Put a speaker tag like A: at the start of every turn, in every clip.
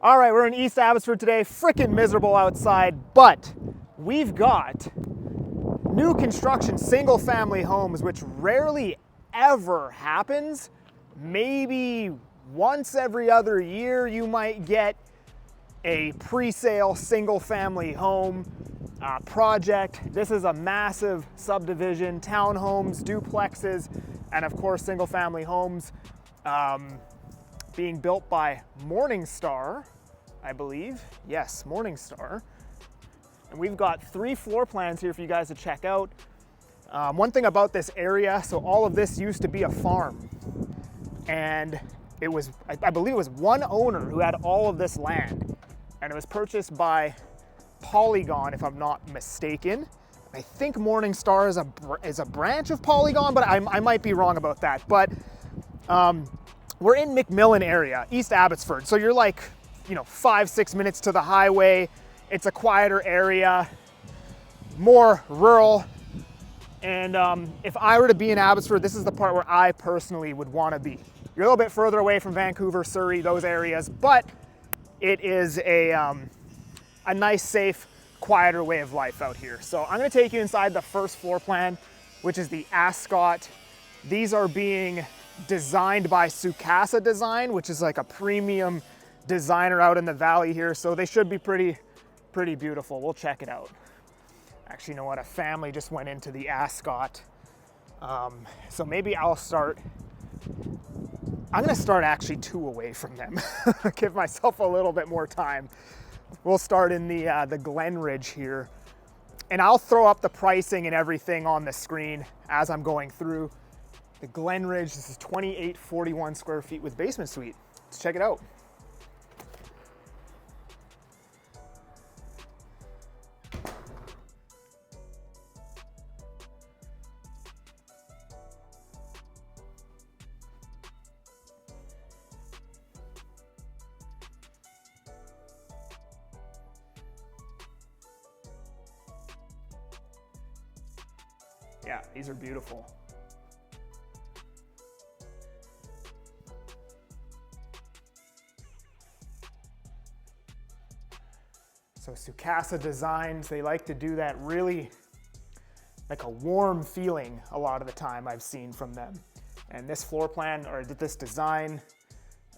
A: All right, we're in East Abbotsford today. Freaking miserable outside, but we've got new construction single family homes, which rarely ever happens. Maybe once every other year you might get a pre-sale single family home project. This is a massive subdivision, townhomes, duplexes, and of course single family homes being built by Morningstar, I believe. Yes, Morningstar. And we've got 3 floor plans here for you guys to check out. One thing about this area, so all of this used to be a farm. And it was, I believe it was one owner who had all of this land. And it was purchased by Polygon, if I'm not mistaken. I think Morningstar is a branch of Polygon, but I might be wrong about that. But we're in McMillan area, East Abbotsford. So you're like, 5-6 minutes to the highway. It's a quieter area, more rural. And if I were to be in Abbotsford, this is the part where I personally would want to be. You're a little bit further away from Vancouver, Surrey, those areas, but it is a nice, safe, quieter way of life out here. So I'm going to take you inside the first floor plan, which is the Ascot. These are being designed by Sukasa Design, which is like a premium designer out in the valley here. So they should be pretty beautiful. We'll check it out. Actually, you know what? A family just went into the Ascot. So maybe I'm gonna start actually 2 away from them. Give myself a little bit more time. We'll start in the Glen Ridge here. And I'll throw up the pricing and everything on the screen as I'm going through. The Glen Ridge, this is 2841 square feet with basement suite. Let's check it out. Yeah, these are beautiful. So Sukasa Designs, they like to do that really like a warm feeling a lot of the time I've seen from them. And this floor plan, or this design,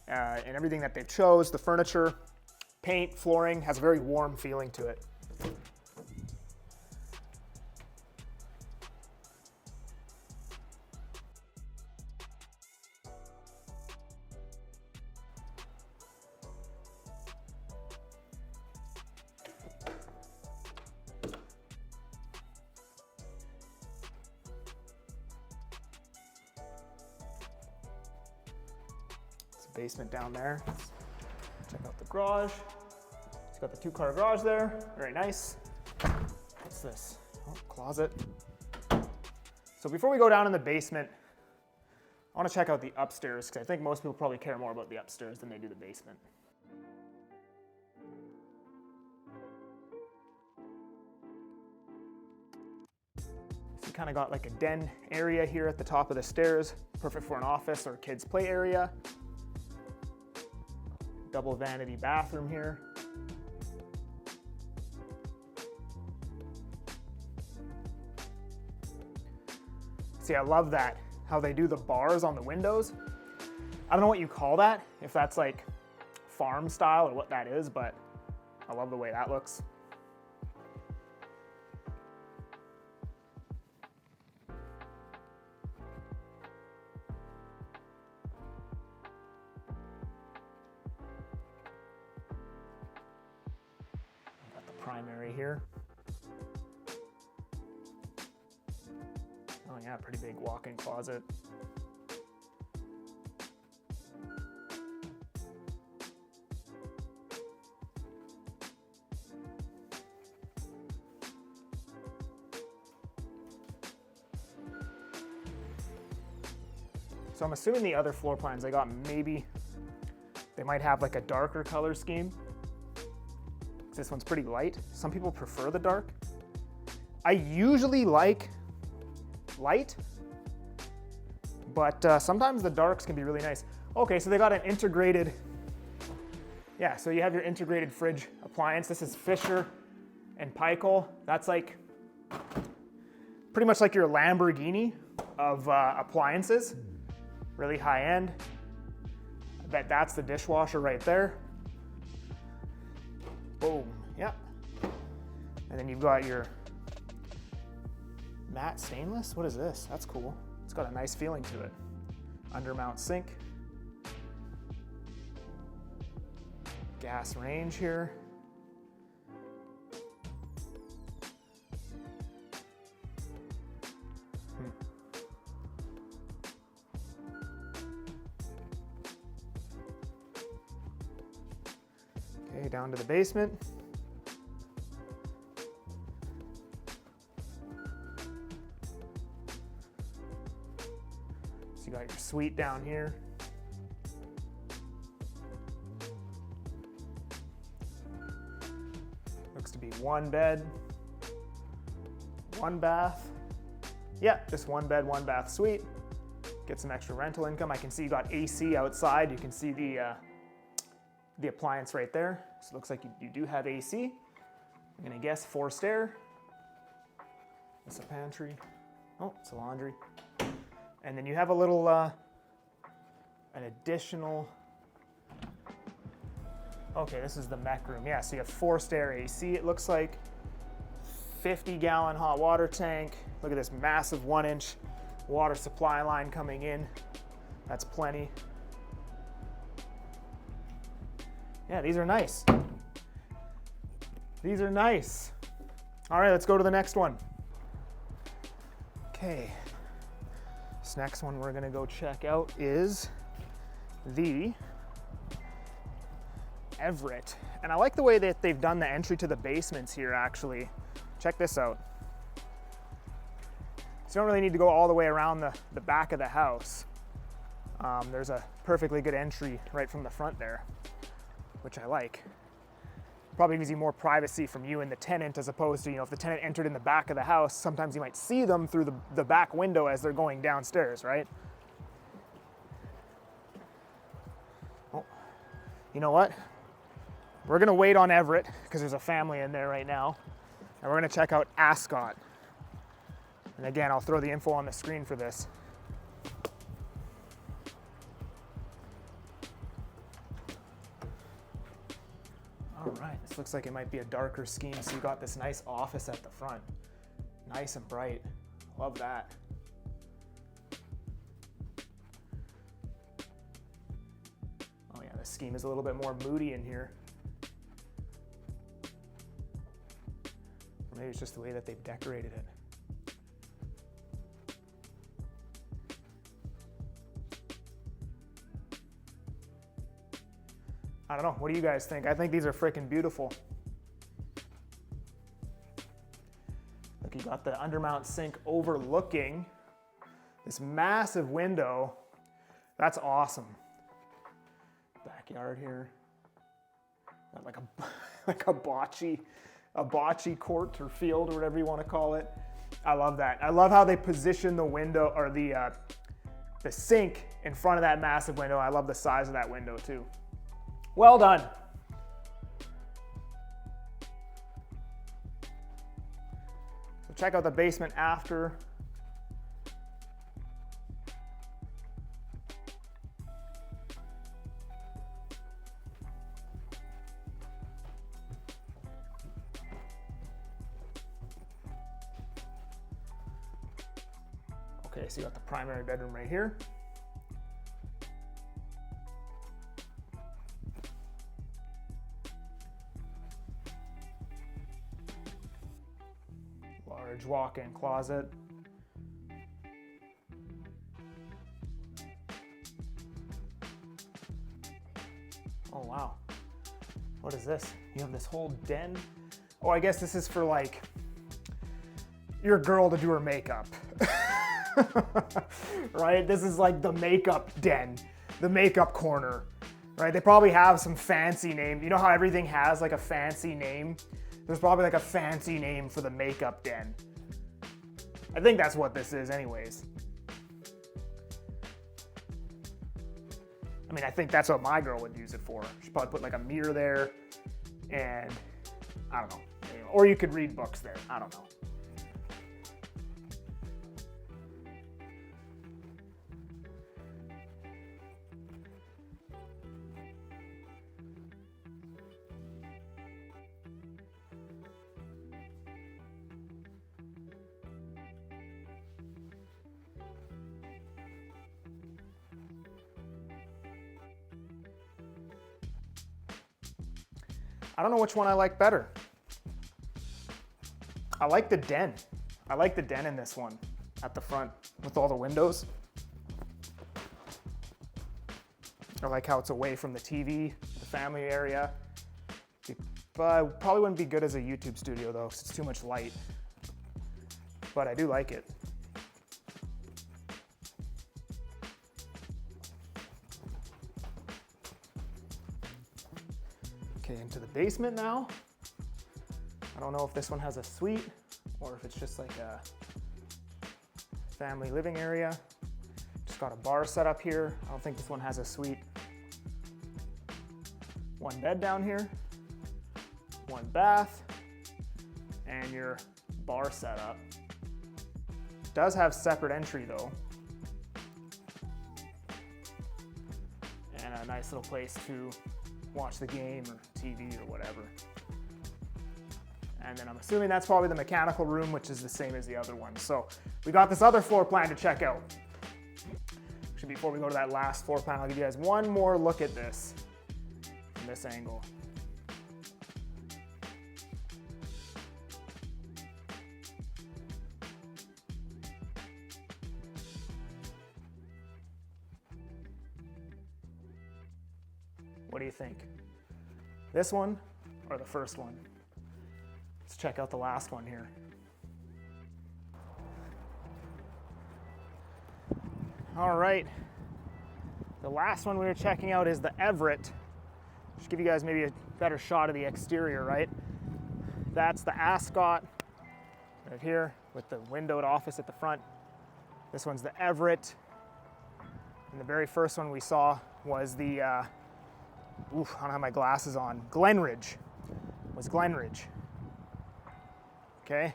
A: and everything that they chose, the furniture, paint, flooring, has a very warm feeling to it. Basement down there. Let's check out the garage. It's got the 2-car garage there. Very nice. What's this? Oh, closet. So before we go down in the basement, I want to check out the upstairs because I think most people probably care more about the upstairs than they do the basement. So you kind of got like a den area here at the top of the stairs. Perfect for an office or kids' play area. Double vanity bathroom here. See, I love that, how they do the bars on the windows. I don't know what you call that, if that's like farm style or what that is, but I love the way that looks. Primary here. Oh yeah, pretty big walk-in closet. So I'm assuming the other floor plans I got, maybe they might have like a darker color scheme. This one's pretty light. Some people prefer the dark. I usually like light, but sometimes the darks can be really nice. Okay, so they got an integrated Yeah, so you have your integrated fridge appliance. This is Fisher and Paykel. That's like pretty much like your Lamborghini of appliances. Really high end. I bet that's the dishwasher right there. Boom, yeah. And then you've got your matte stainless. What is this? That's cool. It's got a nice feeling to it. Undermount sink. Gas range here. Okay, down to the basement. So you got your suite down here. Looks to be one bed, one bath. Yeah, just one bed, one bath suite. Get some extra rental income. I can see you got AC outside. You can see the appliance right there. So it looks like you do have AC. I'm gonna guess forced air. It's a pantry. Oh, it's a laundry. And then you have a little, an additional, okay, this is the mech room. Yeah, so you have forced air AC, it looks like. 50-gallon hot water tank. Look at this massive 1-inch water supply line coming in. That's plenty. Yeah, these are nice. These are nice. All right, let's go to the next one. Okay. This next one we're gonna go check out is the Everett. And I like the way that they've done the entry to the basements here, actually. Check this out. So you don't really need to go all the way around the back of the house. There's a perfectly good entry right from the front there, which I like. Probably gives you more privacy from you and the tenant, as opposed to, if the tenant entered in the back of the house, sometimes you might see them through the back window as they're going downstairs, right? Oh, you know what? We're gonna wait on Everett, because there's a family in there right now, and we're gonna check out Ascot. And again, I'll throw the info on the screen for this. All right, this looks like it might be a darker scheme, so you got this nice office at the front. Nice and bright, love that. Oh yeah, the scheme is a little bit more moody in here. Or maybe it's just the way that they've decorated it. I don't know, what do you guys think? I think these are freaking beautiful. Look, you got the undermount sink overlooking this massive window. That's awesome. Backyard here. Got like a bocce court or field or whatever you want to call it. I love that. I love how they position the window, or the sink in front of that massive window. I love the size of that window too. Well done. So check out the basement after. Okay, so you got the primary bedroom right here. Large walk-in closet. Oh wow, what is this? You have this whole den. Oh, I guess this is for like your girl to do her makeup. Right? This is like the makeup den, the makeup corner, right? They probably have some fancy name. You know how everything has like a fancy name? There's probably like a fancy name for the makeup den. I think that's what this is anyways. I mean, I think that's what my girl would use it for. She'd probably put like a mirror there, and I don't know. Or you could read books there. I don't know. I don't know which one I like better. I like the den. I like the den in this one at the front with all the windows. I like how it's away from the TV, the family area. But probably wouldn't be good as a YouTube studio though, because it's too much light. But I do like it. Okay, into the basement now. I don't know if this one has a suite or if it's just like a family living area. Just got a bar set up here. I don't think this one has a suite. One bed down here, one bath, and your bar setup. Does have separate entry though. And a nice little place to watch the game or TV or whatever. And then I'm assuming that's probably the mechanical room, which is the same as the other one. So we got this other floor plan to check out. Actually, before we go to that last floor plan, I'll give you guys one more look at this from this angle. What do you think? This one or the first one? Let's check out the last one here. All right. The last one we were checking out is the Everett. Just give you guys maybe a better shot of the exterior, right? That's the Ascot right here with the windowed office at the front. This one's the Everett. And the very first one we saw was the I don't have my glasses on. Glen Ridge. Was Glen Ridge. Okay.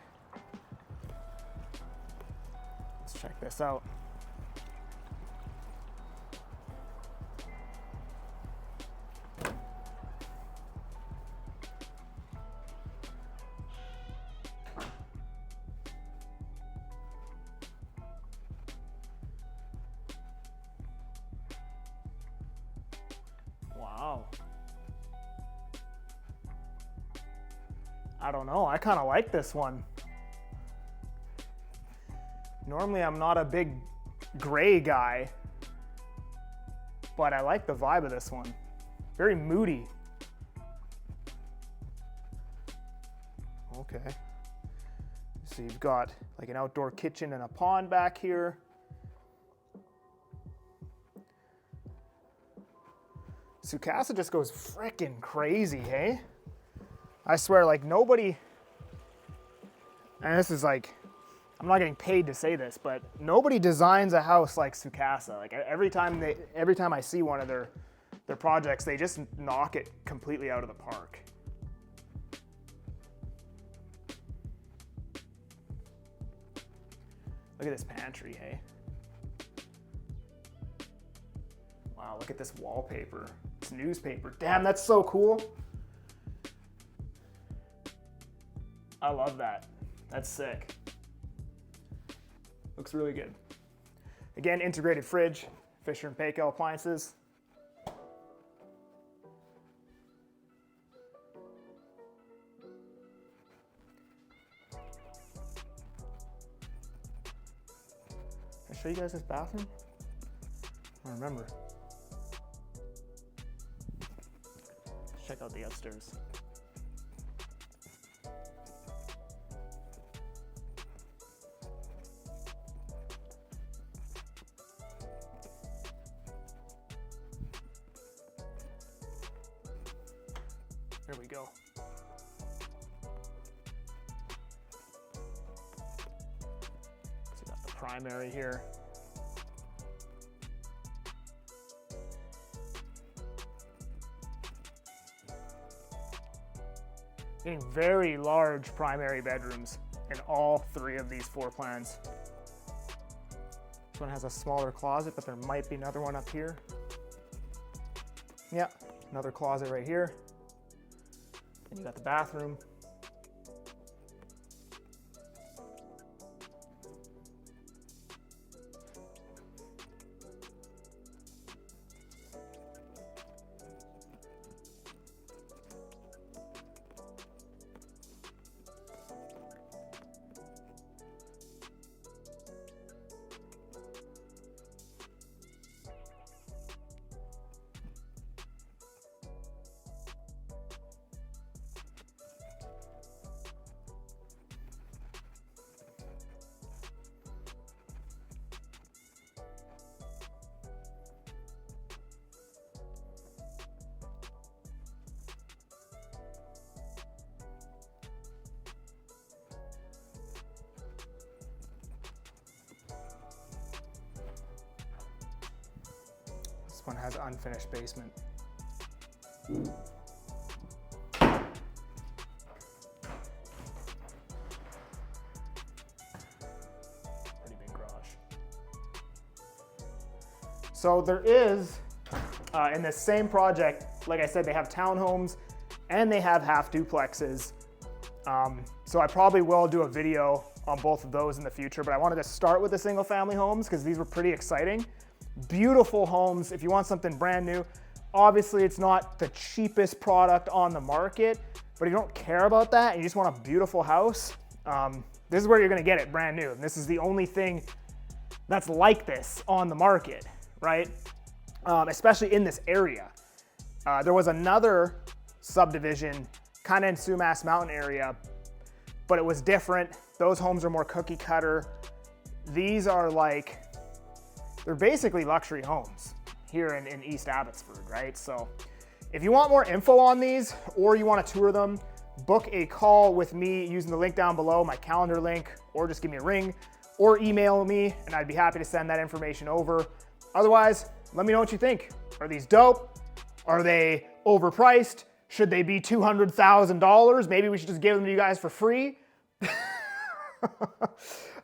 A: Let's check this out. Wow. I don't know, I kind of like this one. Normally I'm not a big gray guy, but I like the vibe of this one. Very moody. Okay. So you've got like an outdoor kitchen and a pond back here. Sukasa just goes frickin' crazy, hey? I swear, like nobody, and this is like, I'm not getting paid to say this, but nobody designs a house like Sukasa. Like every time I see one of their projects, they just knock it completely out of the park. Look at this pantry, hey? Wow, look at this wallpaper. It's newspaper. Damn, that's so cool. I love that. That's sick. Looks really good. Again, integrated fridge, Fisher and Paykel appliances. Can I show you guys this bathroom? I don't remember. Let's check out the upstairs. There we go. So we got the primary here. Getting very large primary bedrooms in all 3 of these floor plans. This one has a smaller closet, but there might be another one up here. Yeah, another closet right here. And you got the bathroom. This one has unfinished basement. Pretty big garage. So there is, in this same project, like I said, they have townhomes and they have half duplexes. So I probably will do a video on both of those in the future, but I wanted to start with the single family homes because these were pretty exciting. Beautiful homes if you want something brand new. Obviously it's not the cheapest product on the market, but if you don't care about that and you just want a beautiful house, this is where you're gonna get it brand new. And this is the only thing that's like this on the market, right? Especially in this area. There was another subdivision kind of in Sumas Mountain area, but it was different. Those homes are more cookie cutter. These are like, they're basically luxury homes here in East Abbotsford, right? So if you want more info on these or you want to tour them, book a call with me using the link down below, my calendar link, or just give me a ring or email me and I'd be happy to send that information over. Otherwise, let me know what you think. Are these dope? Are they overpriced? Should they be $200,000? Maybe we should just give them to you guys for free.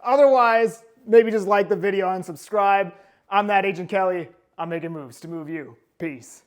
A: Otherwise, maybe just like the video and subscribe. I'm that Agent Kelly. I'm making moves to move you. Peace.